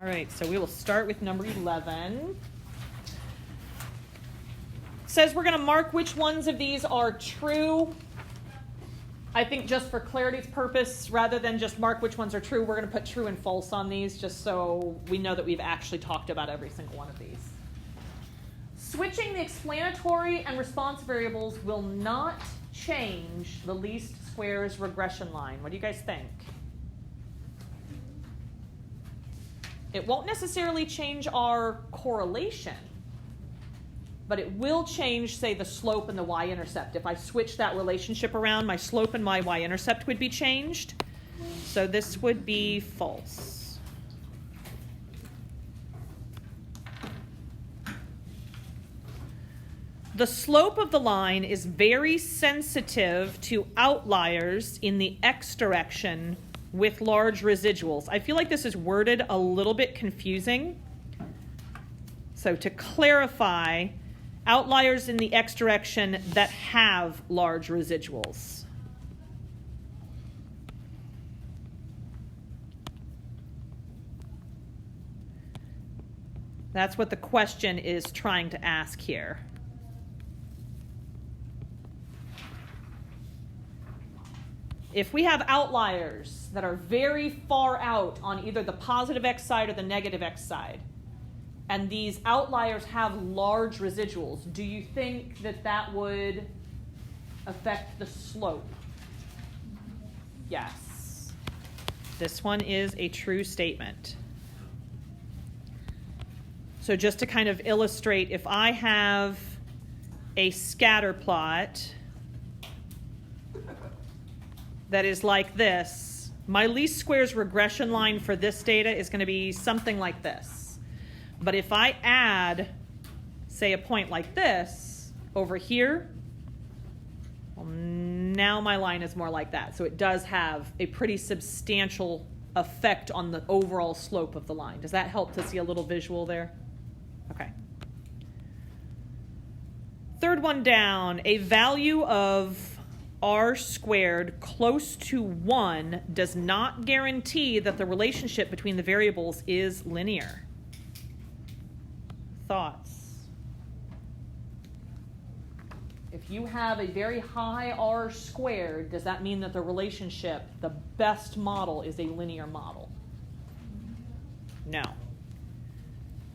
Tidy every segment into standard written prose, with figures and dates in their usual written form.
right, so we will start with number 11. It says we're going to mark which ones of these are true. I think just for clarity's purpose, rather than just mark which ones are true, we're going to put true and false on these just so we know that we've actually talked about every single one of these. Switching the explanatory and response variables will not change the least squares regression line. What do you guys think? It won't necessarily change our correlation, but it will change, say, the slope and the y-intercept. If I switch that relationship around, my slope and my y-intercept would be changed. So this would be false. The slope of the line is very sensitive to outliers in the x direction with large residuals. I feel like this is worded a little bit confusing. So to clarify, outliers in the x direction that have large residuals. That's what the question is trying to ask here. If we have outliers that are very far out on either the positive x side or the negative x side, and these outliers have large residuals, do you think that that would affect the slope? Yes. This one is a true statement. So just to kind of illustrate, if I have a scatter plot that is like this, my least squares regression line for this data is going to be something like this. But if I add, say, a point like this over here, well, now my line is more like that. So it does have a pretty substantial effect on the overall slope of the line. Does that help to see a little visual there? Okay. Third one down, a value of r squared close to 1 does not guarantee that the relationship between the variables is linear. Thoughts? If you have a very high r squared, does that mean that the relationship, the best model, is a linear model? No.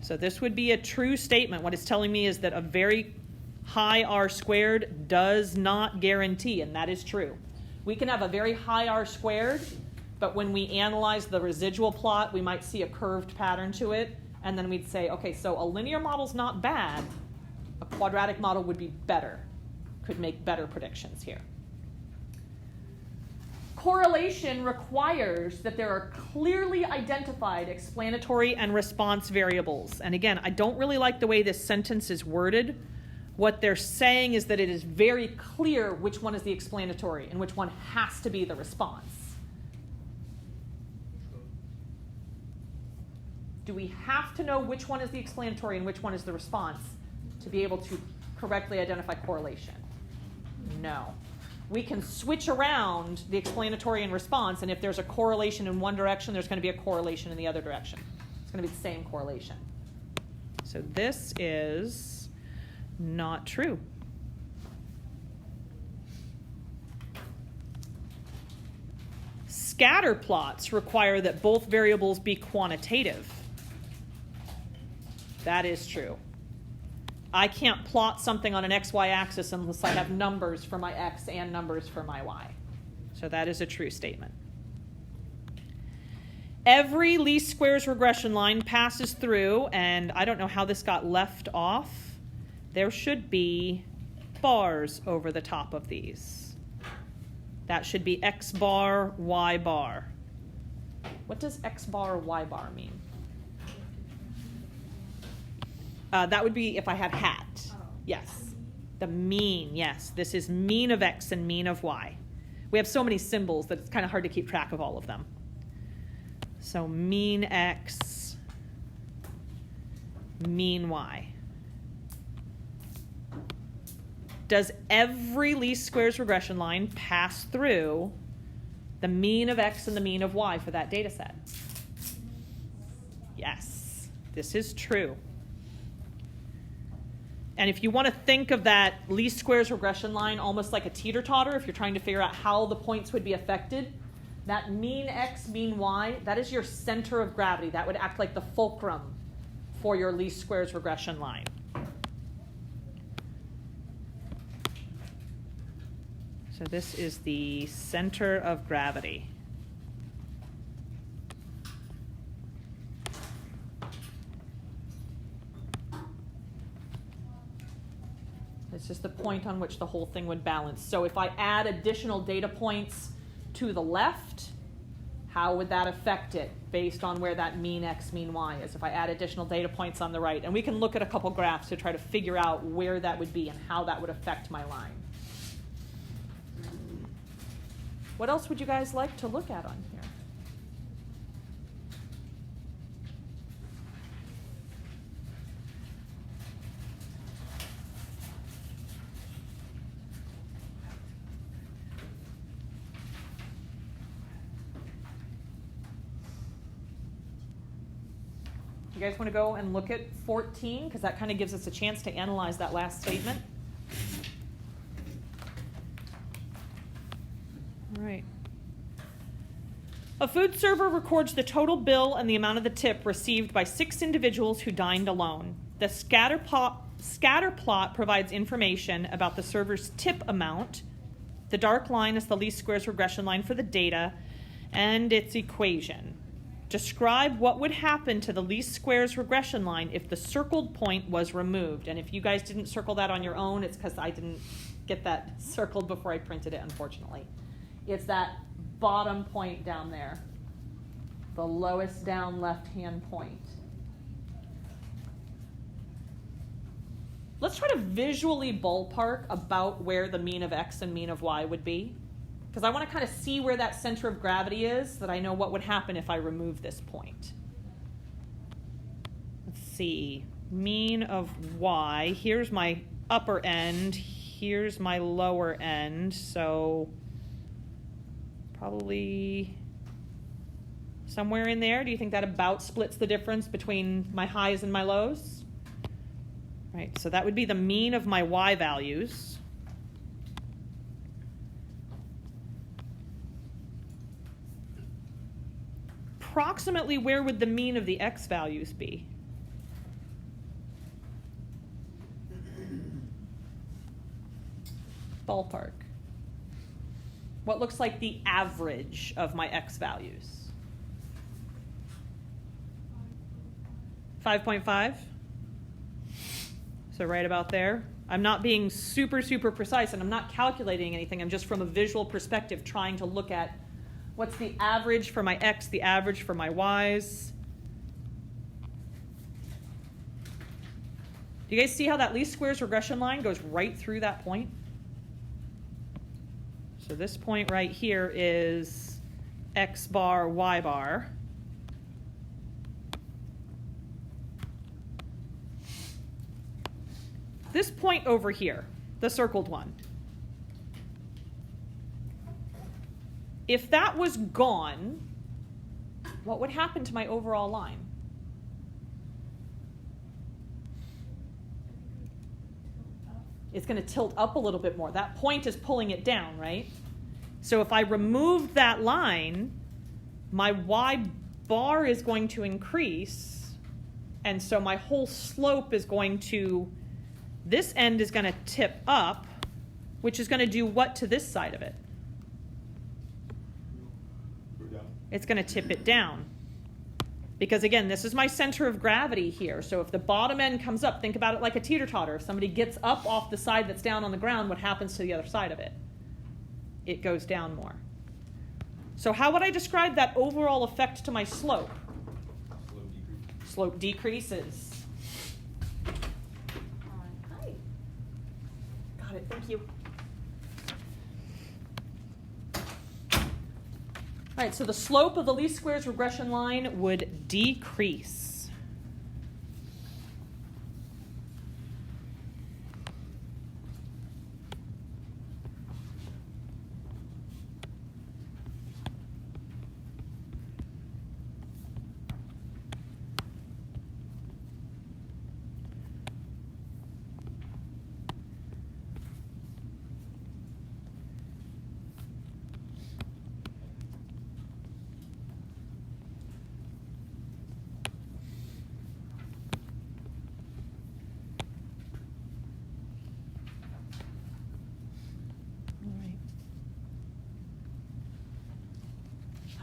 So this would be a true statement. What it's telling me is that a very high r squared does not guarantee, and that is true. We can have a very high r squared, but when we analyze the residual plot, we might see a curved pattern to it. And then we'd say, okay, so a linear model's not bad. A quadratic model would be better, could make better predictions here. Correlation requires that there are clearly identified explanatory and response variables. And again, I don't really like the way this sentence is worded. What they're saying is that it is very clear which one is the explanatory and which one has to be the response. Do we have to know which one is the explanatory and which one is the response to be able to correctly identify correlation? No. We can switch around the explanatory and response, and if there's a correlation in one direction, there's going to be a correlation in the other direction. It's going to be the same correlation. So this is not true. Scatter plots require that both variables be quantitative. That is true. I can't plot something on an xy axis unless I have numbers for my x and numbers for my y. So that is a true statement. Every least squares regression line passes through, and I don't know how this got left off. There should be bars over the top of these. That should be x bar, y bar. What does x bar, y bar mean? That would be if I had hat. Yes. The mean, yes. This is mean of x and mean of y. We have so many symbols that it's kind of hard to keep track of all of them. So mean x, mean y. Does every least squares regression line pass through the mean of x and the mean of y for that data set? Yes, this is true. And if you want to think of that least squares regression line almost like a teeter-totter, if you're trying to figure out how the points would be affected, that mean x, mean y, that is your center of gravity. That would act like the fulcrum for your least squares regression line. So this is the center of gravity. It's just the point on which the whole thing would balance. So if I add additional data points to the left, how would that affect it based on where that mean x, mean y is? If I add additional data points on the right, and we can look at a couple graphs to try to figure out where that would be and how that would affect my line. What else would you guys like to look at on here? You guys want to go and look at 14, because that kind of gives us a chance to analyze that last statement. All right. A food server records the total bill and the amount of the tip received by 6 individuals who dined alone. The scatter plot provides information about the server's tip amount. The dark line is the least squares regression line for the data and its equation. Describe what would happen to the least squares regression line if the circled point was removed. And if you guys didn't circle that on your own, it's because I didn't get that circled before I printed it, unfortunately. It's that bottom point down there, the lowest down left-hand point. Let's try to visually ballpark about where the mean of x and mean of y would be, because I want to kind of see where that center of gravity is, so that I know what would happen if I remove this point. Let's see, mean of y, here's my upper end, here's my lower end, so probably somewhere in there. Do you think that about splits the difference between my highs and my lows? Right, so that would be the mean of my y values. Approximately where would the mean of the x values be? Ballpark. What looks like the average of my x values? 5.5? So right about there. I'm not being super precise, and I'm not calculating anything. I'm just from a visual perspective trying to look at what's the average for my x, the average for my y's. Do you guys see how that least squares regression line goes right through that point? So this point right here is x bar, y bar. This point over here, the circled one, if that was gone, what would happen to my overall line? It's going to tilt up a little bit more. That point is pulling it down, right? So if I removed that line, my y bar is going to increase, and so my whole slope is going to, this end is going to tip up, which is going to do what to this side of it? It's going to tip it down. Because again, this is my center of gravity here. So if the bottom end comes up, think about it like a teeter-totter. If somebody gets up off the side that's down on the ground, what happens to the other side of it? It goes down more. So how would I describe that overall effect to my slope? Slope decreases. Hi. Got it, thank you. All right, so the slope of the least squares regression line would decrease.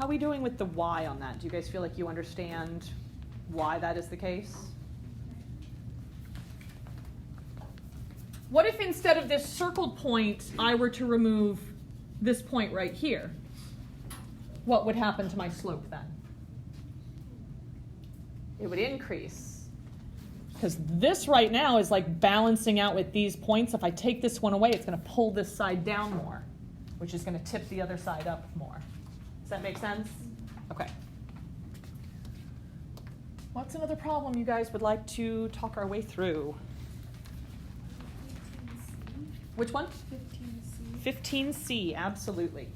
How are we doing with the y on that? Do you guys feel like you understand why that is the case? What if instead of this circled point, I were to remove this point right here? What would happen to my slope then? It would increase. Because this right now is like balancing out with these points. If I take this one away, it's going to pull this side down more, which is going to tip the other side up more. Does that make sense? Okay. What's another problem you guys would like to talk our way through? Which one? 15C. 15C, absolutely.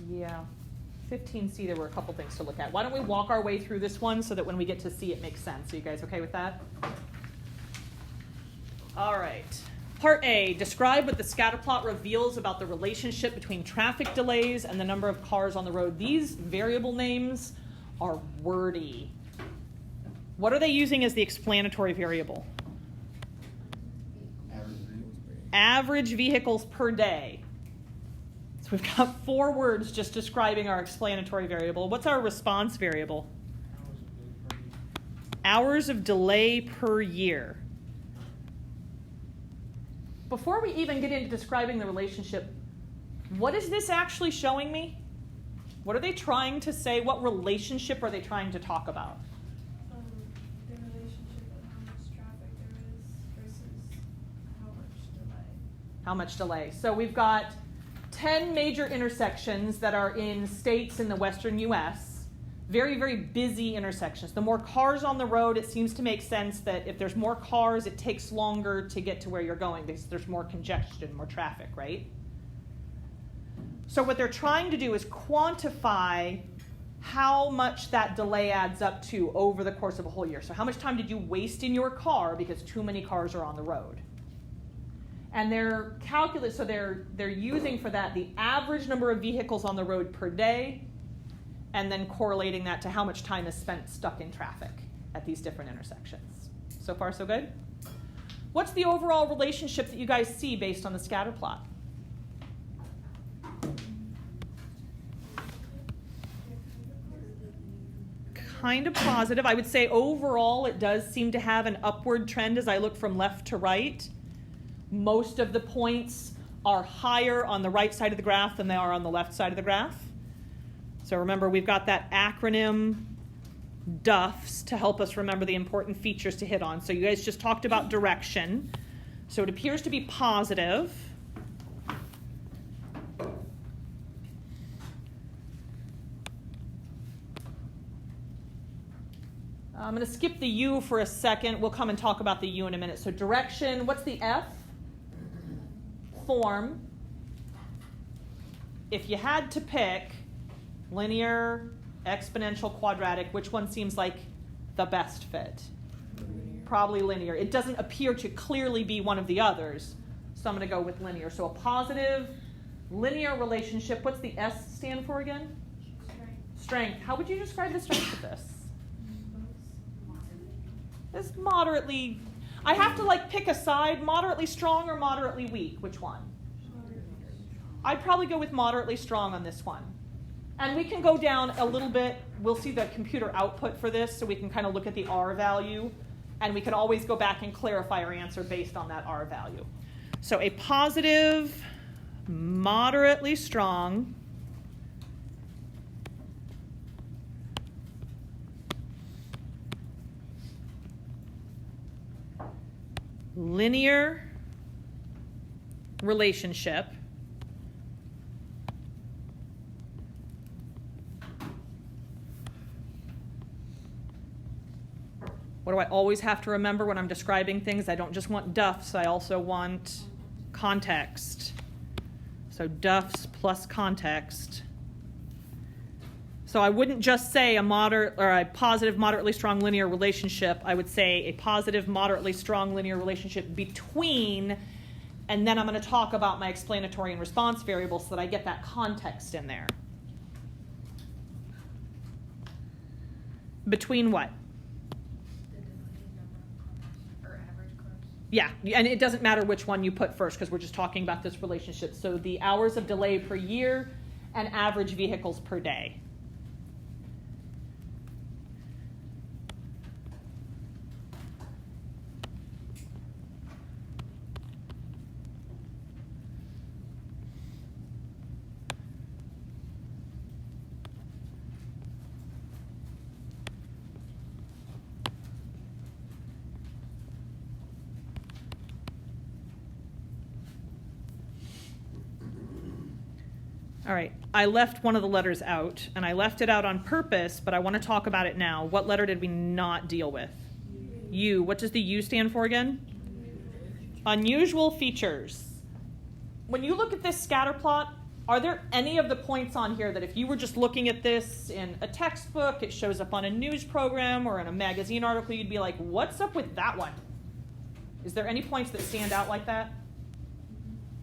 Yeah, 15C, there were a couple things to look at. Why don't we walk our way through this one so that when we get to C, it makes sense. Are you guys okay with that? All right. Part A, describe what the scatter plot reveals about the relationship between traffic delays and the number of cars on the road. These variable names are wordy. What are they using as the explanatory variable? Average vehicles per day. So we've got 4 words just describing our explanatory variable. What's our response variable? Hours of delay per year. Before we even get into describing the relationship, what is this actually showing me? What are they trying to say? What relationship are they trying to talk about? The relationship of how much traffic there is versus how much delay. How much delay? So we've got 10 major intersections that are in states in the western US. Very, very busy intersections. The more cars on the road, it seems to make sense that if there's more cars, it takes longer to get to where you're going because there's more congestion, more traffic, right? So what they're trying to do is quantify how much that delay adds up to over the course of a whole year. So how much time did you waste in your car because too many cars are on the road? And they're using for that the average number of vehicles on the road per day, and then correlating that to how much time is spent stuck in traffic at these different intersections. So far, so good? What's the overall relationship that you guys see based on the scatter plot? Kind of positive. I would say overall it does seem to have an upward trend as I look from left to right. Most of the points are higher on the right side of the graph than they are on the left side of the graph. So remember, we've got that acronym DUFS to help us remember the important features to hit on. So you guys just talked about direction. So it appears to be positive. I'm going to skip the U for a second. We'll come and talk about the U in a minute. So direction, what's the F? Form. If you had to pick linear, exponential, quadratic, which one seems like the best fit? Linear. Probably linear. It doesn't appear to clearly be one of the others, so I'm going to go with linear. So a positive linear relationship. What's the S stand for again? Strength. Strength. How would you describe the strength of this? Both. It's moderately, I have to pick a side, moderately strong or moderately weak. Which one? I'd probably go with moderately strong on this one. And we can go down a little bit. We'll see the computer output for this, so we can kind of look at the R value. And we can always go back and clarify our answer based on that R value. So a positive, moderately strong, linear relationship What do I always have to remember when I'm describing things? I don't just want DUFs, I also want context. So DUFs plus context. So I wouldn't just say a moderate or a positive, moderately strong linear relationship. I would say a positive, moderately strong linear relationship between, and then I'm going to talk about my explanatory and response variables so that I get that context in there. Between what? Yeah, and it doesn't matter which one you put first because we're just talking about this relationship. So the hours of delay per year and average vehicles per day. All right, I left one of the letters out, and I left it out on purpose, but I want to talk about it now. What letter did we not deal with? U. What does the U stand for again? Unusual features. When you look at this scatter plot, are there any of the points on here that if you were just looking at this in a textbook, it shows up on a news program or in a magazine article, you'd be like, what's up with that one? Is there any points that stand out like that?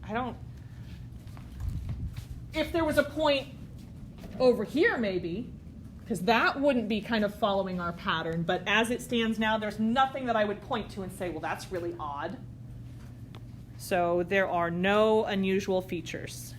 I don't. If there was a point over here, maybe, because that wouldn't be kind of following our pattern, but as it stands now, there's nothing that I would point to and say, well, that's really odd. So there are no unusual features.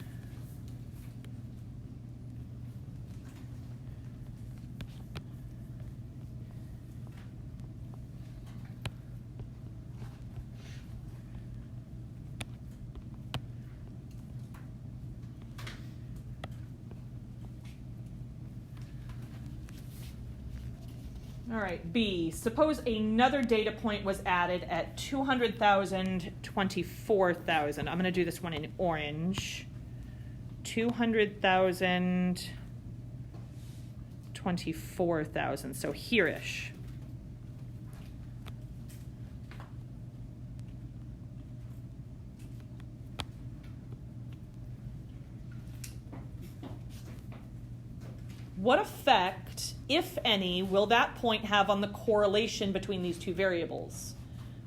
All right, B. Suppose another data point was added at 200,000, 24,000. I'm going to do this one in orange. 200,000, 24,000. So here-ish. What effect, if any, will that point have on the correlation between these two variables?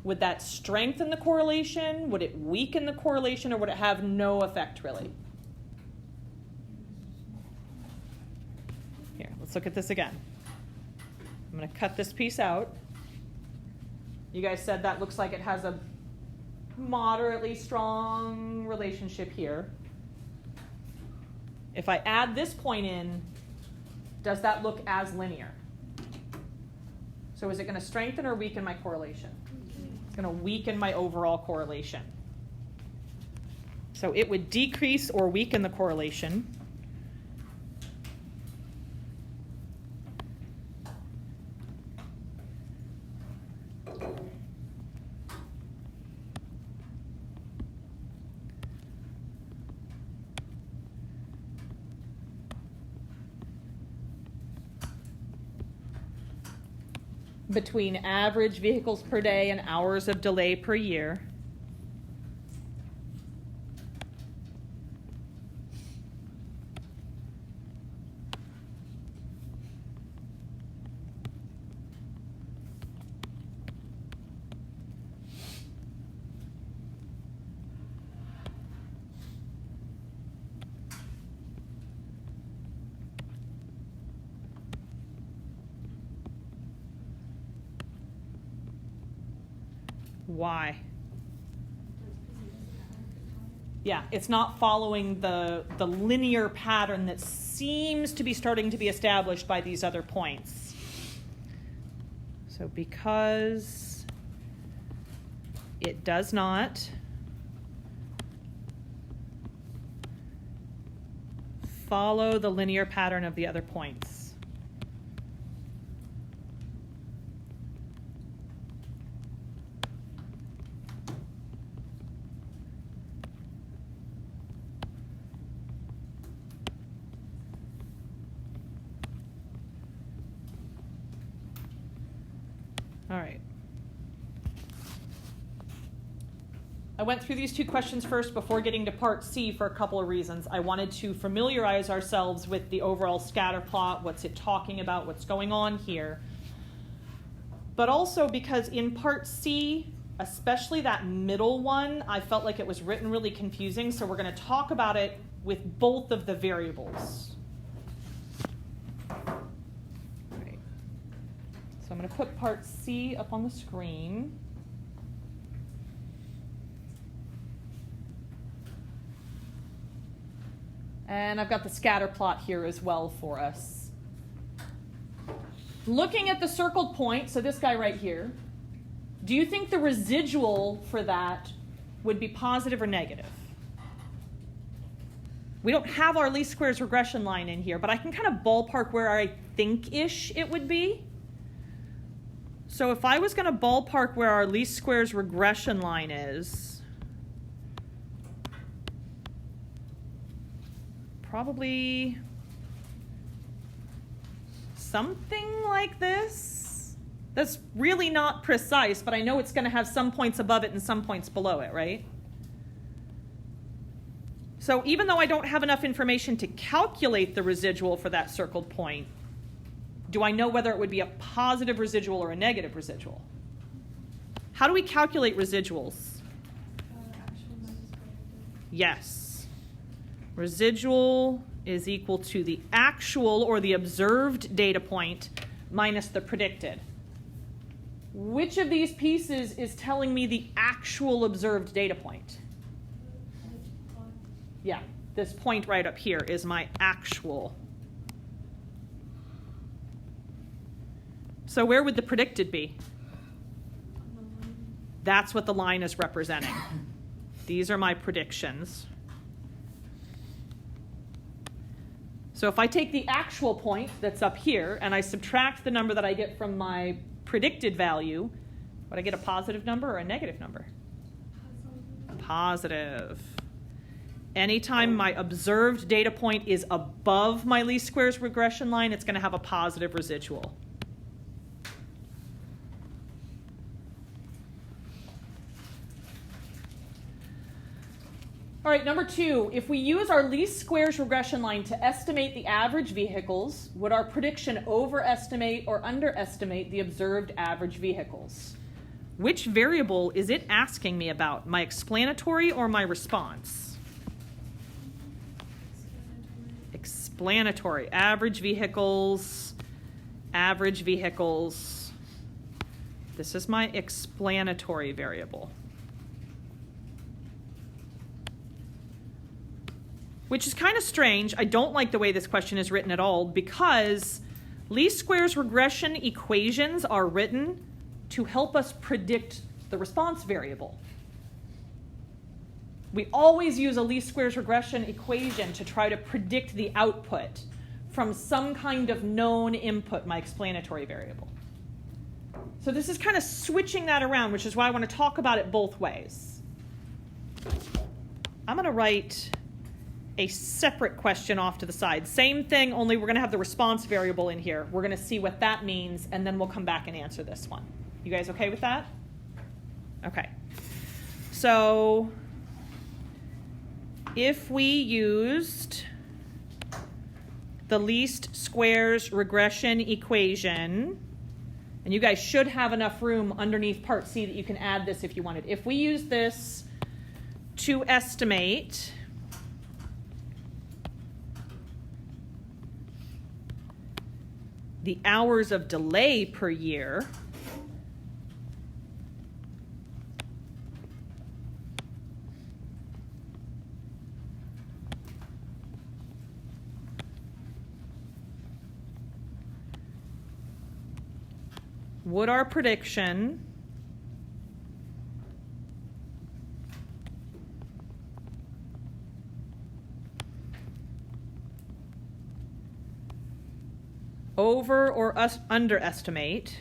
Would that strengthen the correlation? Would it weaken the correlation? Or would it have no effect, really? Here, let's look at this again. I'm going to cut this piece out. You guys said that looks like it has a moderately strong relationship here. If I add this point in, does that look as linear? So is it going to strengthen or weaken my correlation? It's going to weaken my overall correlation. So it would decrease or weaken the correlation. Between average vehicles per day and hours of delay per year. Why? Yeah, it's not following the linear pattern that seems to be starting to be established by these other points. So because it does not follow the linear pattern of the other points. All right. I went through these two questions first before getting to part C for a couple of reasons. I wanted to familiarize ourselves with the overall scatter plot, what's it talking about, what's going on here. But also because in part C, especially that middle one, I felt like it was written really confusing, so we're going to talk about it with both of the variables. So I'm going to put part C up on the screen. And I've got the scatter plot here as well for us. Looking at the circled point, so this guy right here, do you think the residual for that would be positive or negative? We don't have our least squares regression line in here, but I can kind of ballpark where I think-ish it would be. So if I was going to ballpark where our least squares regression line is, probably something like this. That's really not precise, but I know it's going to have some points above it and some points below it, right? So even though I don't have enough information to calculate the residual for that circled point, do I know whether it would be a positive residual or a negative residual? How do we calculate residuals? Actual minus predicted. Yes. Residual is equal to the actual or the observed data point minus the predicted. Which of these pieces is telling me the actual observed data point? Yeah, this point right up here is my actual. So where would the predicted be? That's what the line is representing. These are my predictions. So if I take the actual point that's up here and I subtract the number that I get from my predicted value, would I get a positive number or a negative number? Positive. Anytime my observed data point is above my least squares regression line, it's going to have a positive residual. All right, number 2, if we use our least squares regression line to estimate the average vehicles, would our prediction overestimate or underestimate the observed average vehicles? Which variable is it asking me about, my explanatory or my response? Explanatory. Average vehicles. This is my explanatory variable. Which is kind of strange. I don't like the way this question is written at all because least squares regression equations are written to help us predict the response variable. We always use a least squares regression equation to try to predict the output from some kind of known input, my explanatory variable. So this is kind of switching that around, which is why I want to talk about it both ways. I'm going to write a separate question off to the side. Same thing, only we're going to have the response variable in here. We're going to see what that means, and then we'll come back and answer this one. You guys okay with that? Okay. So if we used the least squares regression equation, and you guys should have enough room underneath part C that you can add this if you wanted. If we use this to estimate the hours of delay per year, would our prediction over or underestimate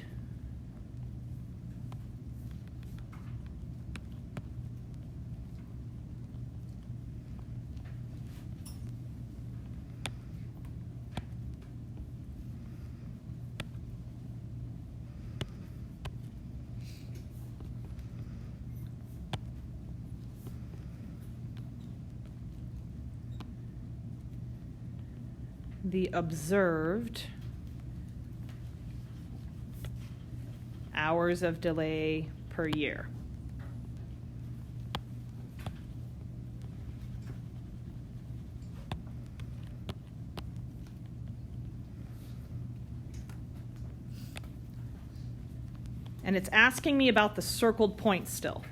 the observed hours of delay per year? And it's asking me about the circled point still.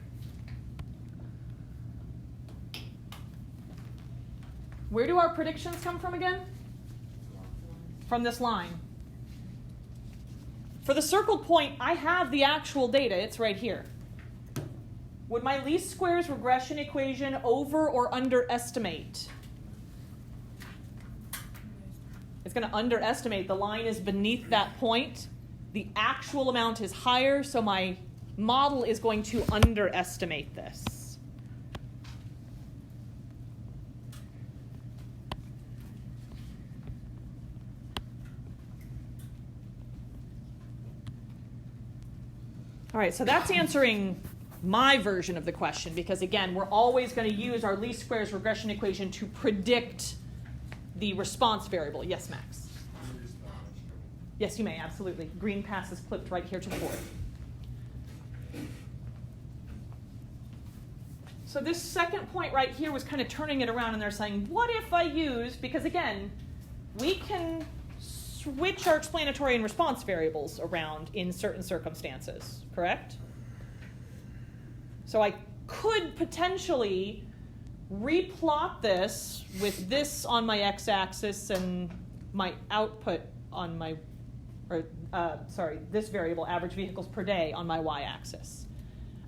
Where do our predictions come from again? From this line. For the circled point, I have the actual data. It's right here. Would my least squares regression equation over or underestimate? It's going to underestimate. The line is beneath that point. The actual amount is higher, so my model is going to underestimate this. All right, so that's answering my version of the question, because again, we're always going to use our least squares regression equation to predict the response variable. Yes, Max? Yes, you may, absolutely. Green pass is clipped right here to the board. So this second point right here was kind of turning it around, and they're saying, what if I use, because again, we can switch our explanatory and response variables around in certain circumstances, correct? So I could potentially replot this with this on my x-axis and my output on my, this variable, average vehicles per day, on my y-axis.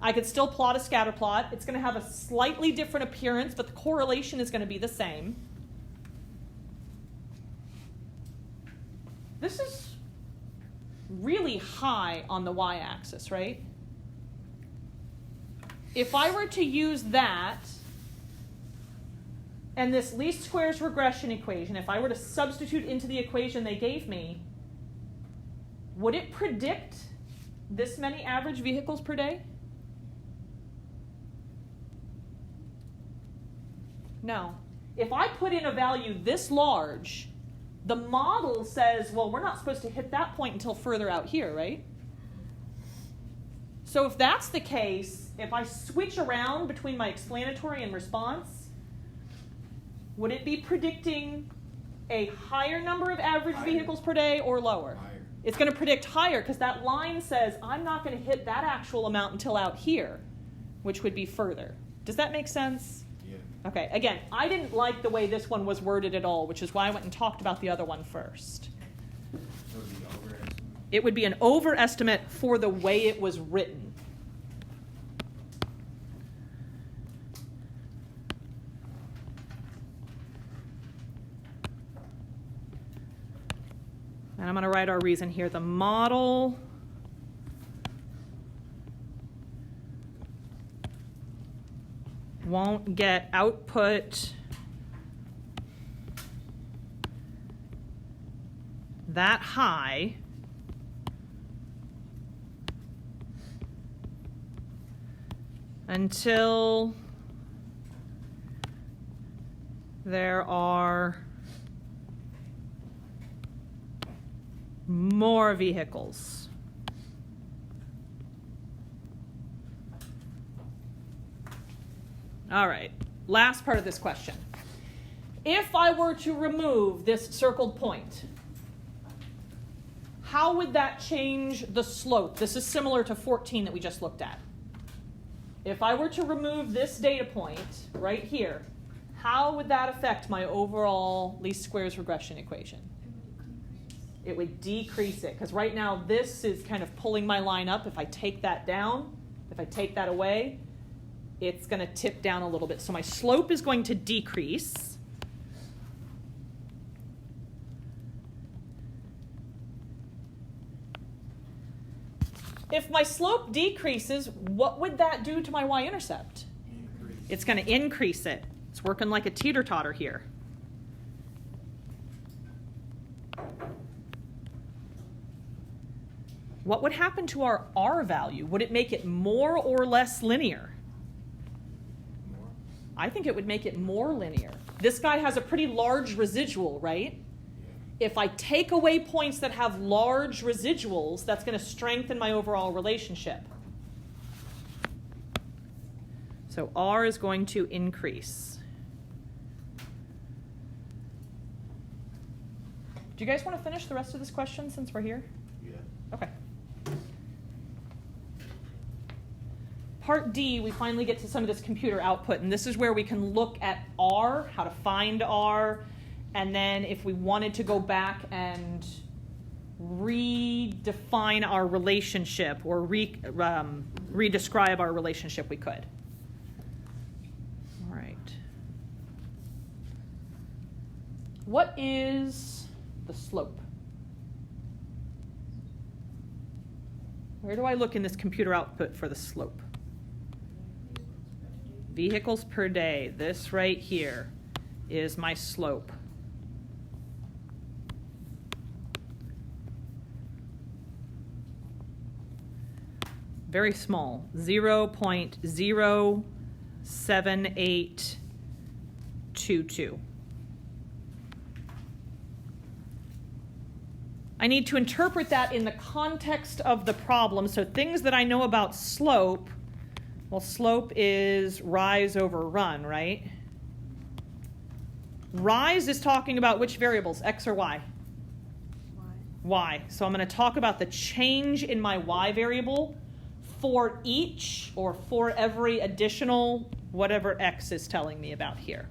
I could still plot a scatter plot. It's going to have a slightly different appearance, but the correlation is going to be the same. This is really high on the y-axis, right? If I were to use that and this least squares regression equation, if I were to substitute into the equation they gave me, would it predict this many average vehicles per day? No. If I put in a value this large, the model says, well, we're not supposed to hit that point until further out here, right? So if that's the case, if I switch around between my explanatory and response, would it be predicting a higher number of average vehicles per day or lower? Higher. It's going to predict higher because that line says I'm not going to hit that actual amount until out here, which would be further. Does that make sense? Yeah. Okay, again, I didn't like the way this one was worded at all, which is why I went and talked about the other one first. So the overestimate. It would be an overestimate for the way it was written. And I'm going to write our reason here. The model won't get output that high until there are more vehicles. All right, last part of this question. If I were to remove this circled point, how would that change the slope? This is similar to 14 that we just looked at. If I were to remove this data point right here, how would that affect my overall least squares regression equation? It would decrease it, because right now this is kind of pulling my line up. If I take that down, if I take that away, it's going to tip down a little bit. So my slope is going to decrease. If my slope decreases, what would that do to my y-intercept? It's going to increase it. It's working like a teeter-totter here. What would happen to our R value? Would it make it more or less linear? More. I think it would make it more linear. This guy has a pretty large residual, right? Yeah. If I take away points that have large residuals, that's going to strengthen my overall relationship. So R is going to increase. Do you guys want to finish the rest of this question since we're here? Yeah. Okay. part D, we finally get to some of this computer output, and this is where we can look at R, how to find R, and then if we wanted to go back and redefine our relationship or redescribe our relationship, we could. All right. What is the slope? Where do I look in this computer output for the slope? Vehicles per day. This right here is my slope. Very small, 0.07822. I need to interpret that in the context of the problem. So things that I know about slope, well, slope is rise over run, right? Rise is talking about which variables, x or y? Y. So I'm going to talk about the change in my y variable for each or for every additional whatever x is telling me about here.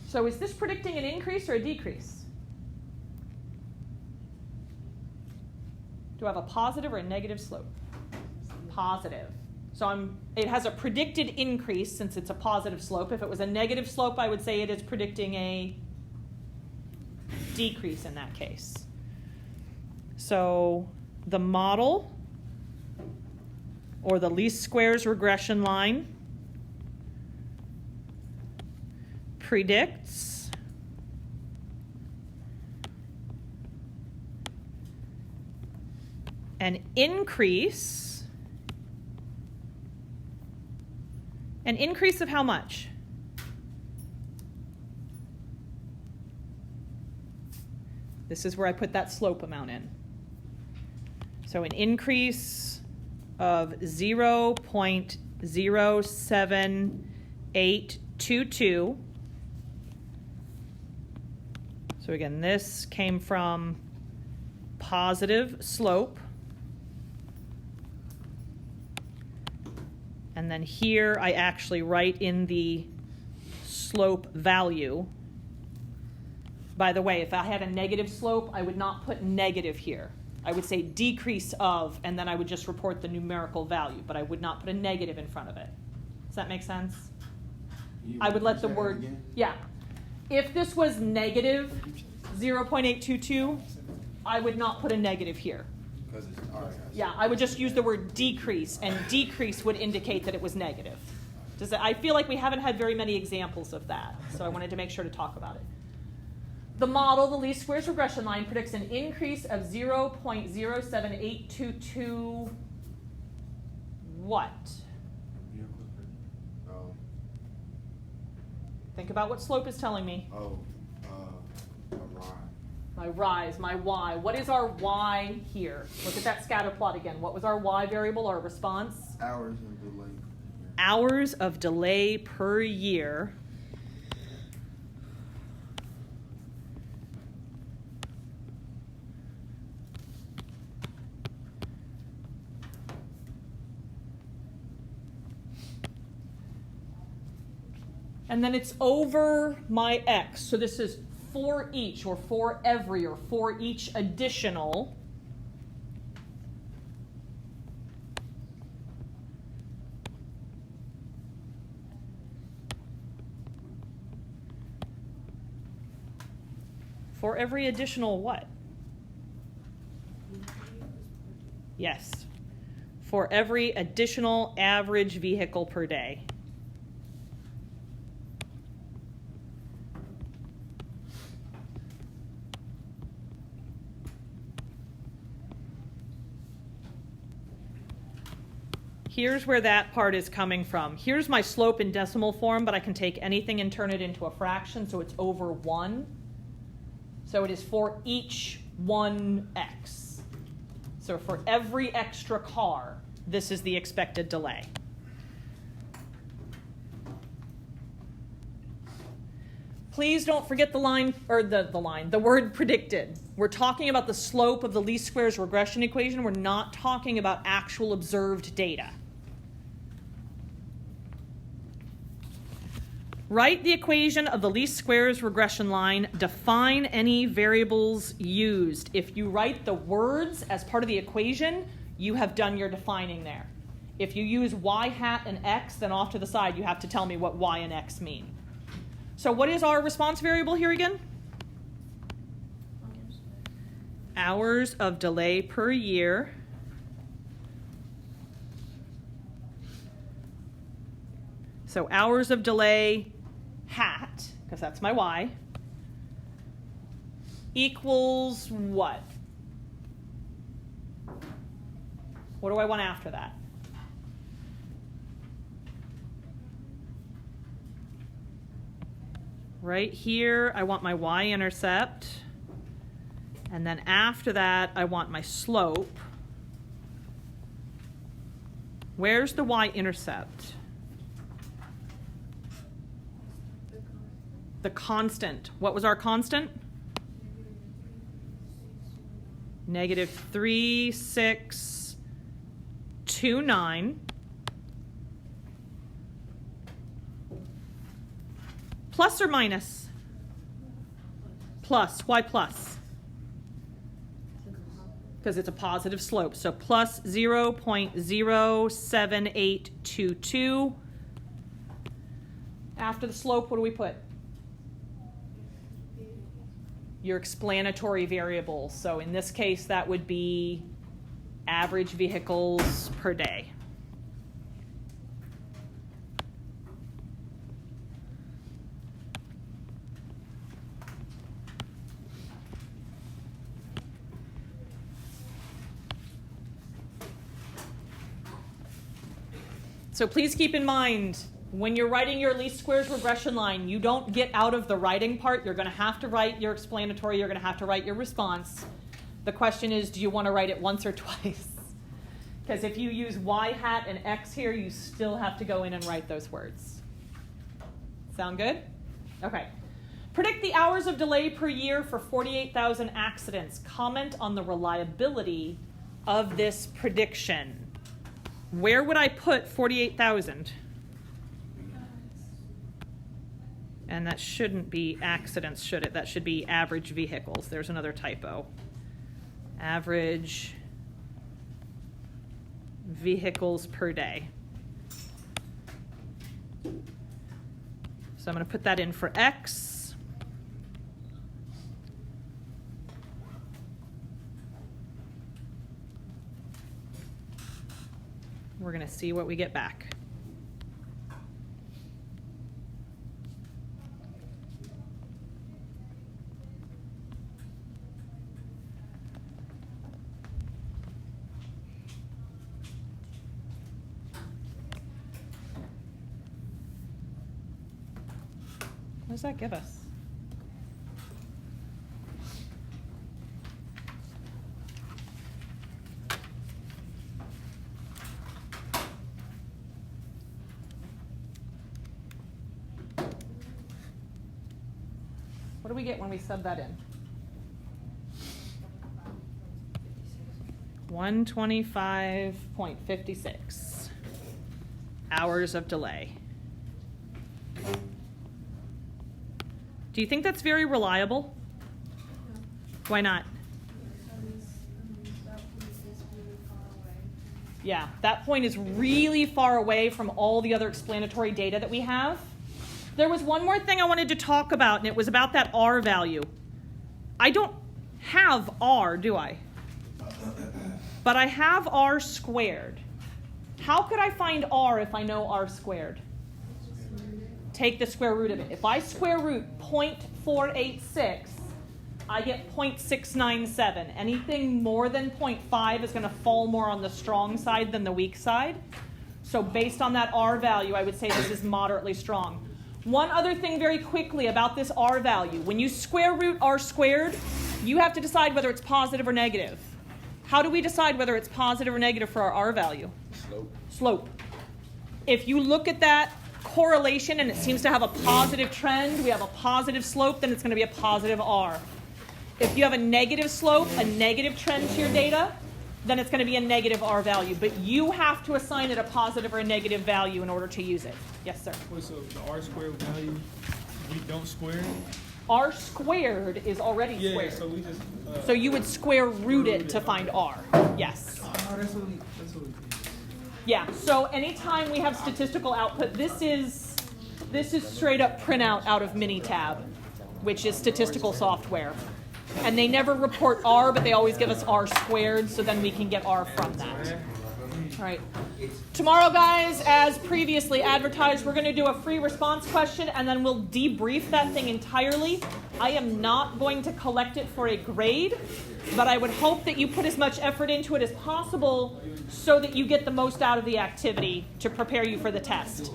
So is this predicting an increase or a decrease? Do I have a positive or a negative slope? Positive. So it has a predicted increase since it's a positive slope. If it was a negative slope, I would say it is predicting a decrease in that case. So the model, or the least squares regression line, predicts an increase of how much? This is where I put that slope amount in. So an increase of 0.07822. So again, this came from positive slope. And then here I actually write in the slope value. By the way, if I had a negative slope, I would not put negative here. I would say decrease of, and then I would just report the numerical value, but I would not put a negative in front of it. Does that make sense? I would let the word, yeah. If this was negative 0.822, I would not put a negative here. Because it's all right. Yeah, I would just use the word decrease, and decrease would indicate that it was negative. I feel like we haven't had very many examples of that, so I wanted to make sure to talk about it. The model, the least squares regression line, predicts an increase of 0.07822 what? Oh. Think about what slope is telling me. A rise. My rise, my y. What is our y here? Look at that scatter plot again. What was our y variable, our response? Hours of delay. Hours of delay per year. And then it's over my x. So this is for each, or for every, or for each additional. For every additional what? Yes. For every additional average vehicle per day. Here's where that part is coming from. Here's my slope in decimal form, but I can take anything and turn it into a fraction, so it's over 1. So it is for each 1x. So for every extra car, this is the expected delay. Please don't forget the line, or the word predicted. We're talking about the slope of the least squares regression equation. We're not talking about actual observed data. Write the equation of the least squares regression line. Define any variables used. If you write the words as part of the equation, you have done your defining there. If you use y hat and x, then off to the side you have to tell me what y and x mean. So what is our response variable here again? Hours of delay per year. So hours of delay hat, because that's my y, equals what? What do I want after that? Right here, I want my y-intercept. And then after that, I want my slope. Where's the y-intercept? The constant. What was our constant? -3629. Plus or minus? Plus. Why plus? Because it's a positive slope. So plus 0.07822. After the slope, what do we put? Your explanatory variable. So in this case, that would be average vehicles per day. So please keep in mind, when you're writing your least squares regression line, you don't get out of the writing part. You're going to have to write your explanatory. You're going to have to write your response. The question is, do you want to write it once or twice? Because if you use y hat and x here, you still have to go in and write those words. Sound good? Okay. Predict the hours of delay per year for 48,000 accidents. Comment on the reliability of this prediction. Where would I put 48,000? And that shouldn't be accidents, should it? That should be average vehicles. There's another typo. Average vehicles per day. So I'm going to put that in for X. We're going to see what we get back. What does that give us? What do we get when we sub that in? 125.56 hours of delay. Do you think that's very reliable? No. Why not? That piece is really far away. Yeah, that point is really far away from all the other explanatory data that we have. There was one more thing I wanted to talk about, and it was about that R value. I don't have R, do I? But I have R squared. How could I find R if I know R squared? Take the square root of it. If I square root 0.486, I get 0.697. Anything more than 0.5 is going to fall more on the strong side than the weak side. So based on that R value, I would say this is moderately strong. One other thing very quickly about this R value. When you square root R squared, you have to decide whether it's positive or negative. How do we decide whether it's positive or negative for our R value? Slope. Slope. If you look at that correlation and it seems to have a positive trend, we have a positive slope, then it's going to be a positive R. If you have a negative slope, a negative trend to your data, then it's going to be a negative R value. But you have to assign it a positive or a negative value in order to use it. Yes, sir. Wait, so the R squared value, we don't square it? R squared is already Yeah, squared. so we just. So you would square root it to find R. Yes. Oh, that's what we did. Yeah, so anytime we have statistical output, this is straight up printout out of Minitab, which is statistical software. And they never report R, but they always give us R squared, so then we can get R from that. All right. Tomorrow, guys, as previously advertised, we're going to do a free response question, and then we'll debrief that thing entirely. I am not going to collect it for a grade, but I would hope that you put as much effort into it as possible so that you get the most out of the activity to prepare you for the test.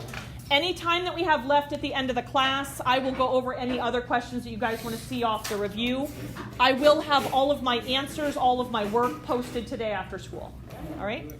Any time that we have left at the end of the class, I will go over any other questions that you guys want to see off the review. I will have all of my answers, all of my work posted today after school. All right?